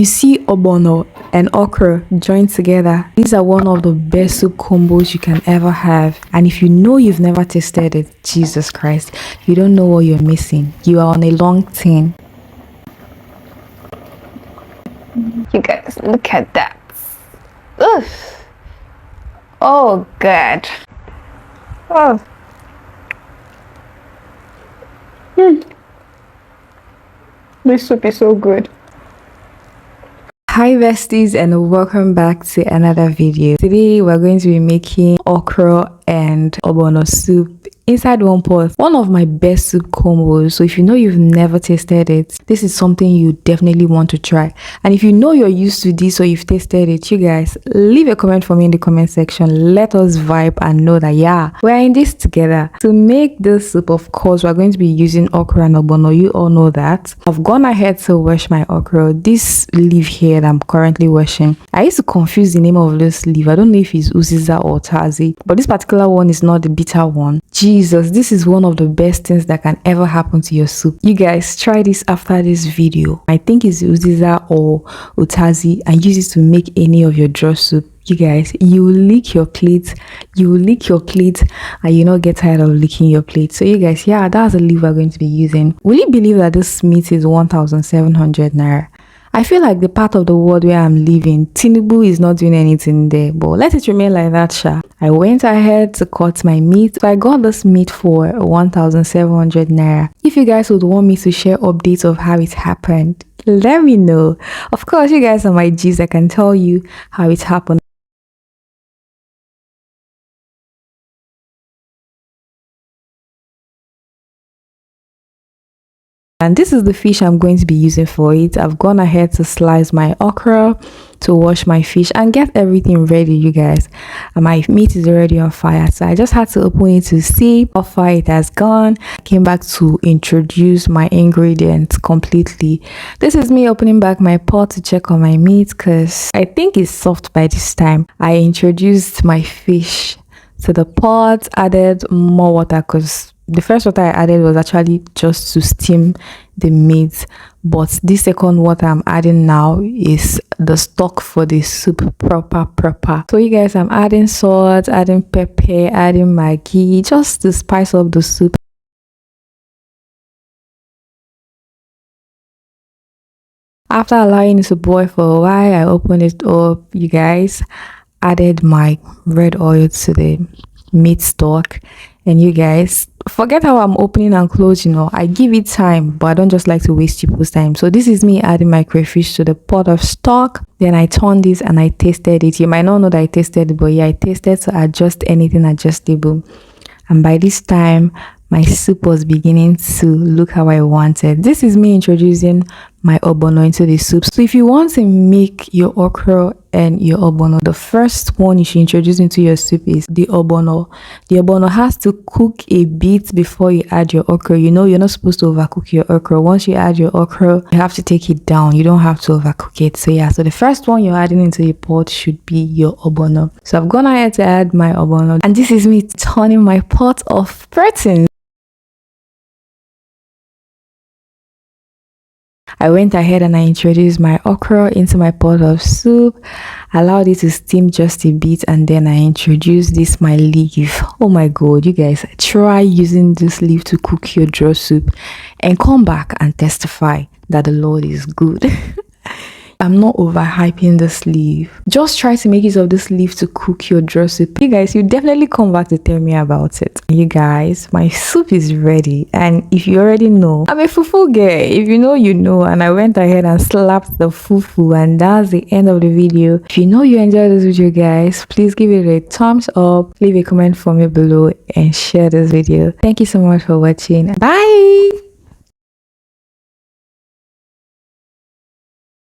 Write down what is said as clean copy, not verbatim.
You see ogbono and okra joined together. These are one of the best soup combos you can ever have. And if you know you've never tasted it, Jesus Christ, you don't know what you're missing. You are on a long thing. You guys, look at that. Ugh. Oh God. Oh. This soup is so good. Hi besties, and welcome back to another video. Today we're going to be making okra and ogbono soup inside one pot. One of my best soup combos. So if you know you've never tasted it, this is something you definitely want to try. And if you know you're used to this or you've tasted it, you guys leave a comment for me in the comment section. Let us vibe and know that yeah, we're in this together. To make this soup, of course, we're going to be using okra and ogbono. You all know that. I've gone ahead to wash my okra. This leaf here that I'm currently washing, I used to confuse the name of this leaf. I don't know if it's uziza or tazi, but this particular one is not the bitter one. Jesus, this is one of the best things that can ever happen to your soup. You guys try this after this video. I think it's uziza or utazi, and use it to make any of your draw soup. You guys, you will lick your plate, and you not get tired of licking your plate. So you guys, yeah, that's the leaf we're going to be using. Will you believe that this meat is 1,700 naira? I feel like the part of the world where I'm living, Tinubu is not doing anything there, but let it remain like that, sha. I went ahead to cut my meat. So I got this meat for 1,700 naira. If you guys would want me to share updates of how it happened, let me know. Of course, you guys are my G's. I can tell you how it happened. And this is the fish I'm going to be using for it. I've gone ahead to slice my okra, to wash my fish and get everything ready, you guys. And my meat is already on fire, so I just had to open it to see how far it has gone. I came back to introduce my ingredients completely. This is me opening back my pot to check on my meat because I think it's soft by this time. I introduced my fish to the pot, added more water because the first water I added was actually just to steam the meat, but this second water I'm adding now is the stock for the soup proper. So you guys, I'm adding salt, adding pepper, adding maggi, just to spice up the soup. After allowing it to boil for a while, I opened it up, you guys, added my red oil to the meat stock. And you guys, forget how I'm opening and closing, I give it time, but I don't just like to waste people's time. So this is me adding my crayfish to the pot of stock. Then I turned this and I tasted it. You might not know that I tasted it, but yeah, I tasted to adjust anything adjustable. And by this time, my soup was beginning to look how I wanted. This is me introducing my ogbono into the soup. So if you want to make your okra and your ogbono, the first one you should introduce into your soup is the ogbono. The ogbono has to cook a bit before you add your okra. You know, you're not supposed to overcook your okra. Once you add your okra, you have to take it down. You don't have to overcook it. So yeah, so the first one you're adding into the pot should be your ogbono. So I've gone ahead to add my ogbono, and this is me turning my pot of protein. I went ahead and I introduced my okra into my pot of soup, allowed it to steam just a bit, and then I introduced this my leaf. Oh my god, you guys, try using this leaf to cook your draw soup and come back and testify that the Lord is good. I'm not overhyping this leaf. Just try to make use of this leaf to cook your draw soup. You guys, you definitely come back to tell me about it. You guys, my soup is ready. And if you already know, I'm a fufu girl. If you know, you know. And I went ahead and slapped the fufu. And that's the end of the video. If you know you enjoyed this video, guys, please give it a thumbs up. Leave a comment for me below and share this video. Thank you so much for watching. Bye!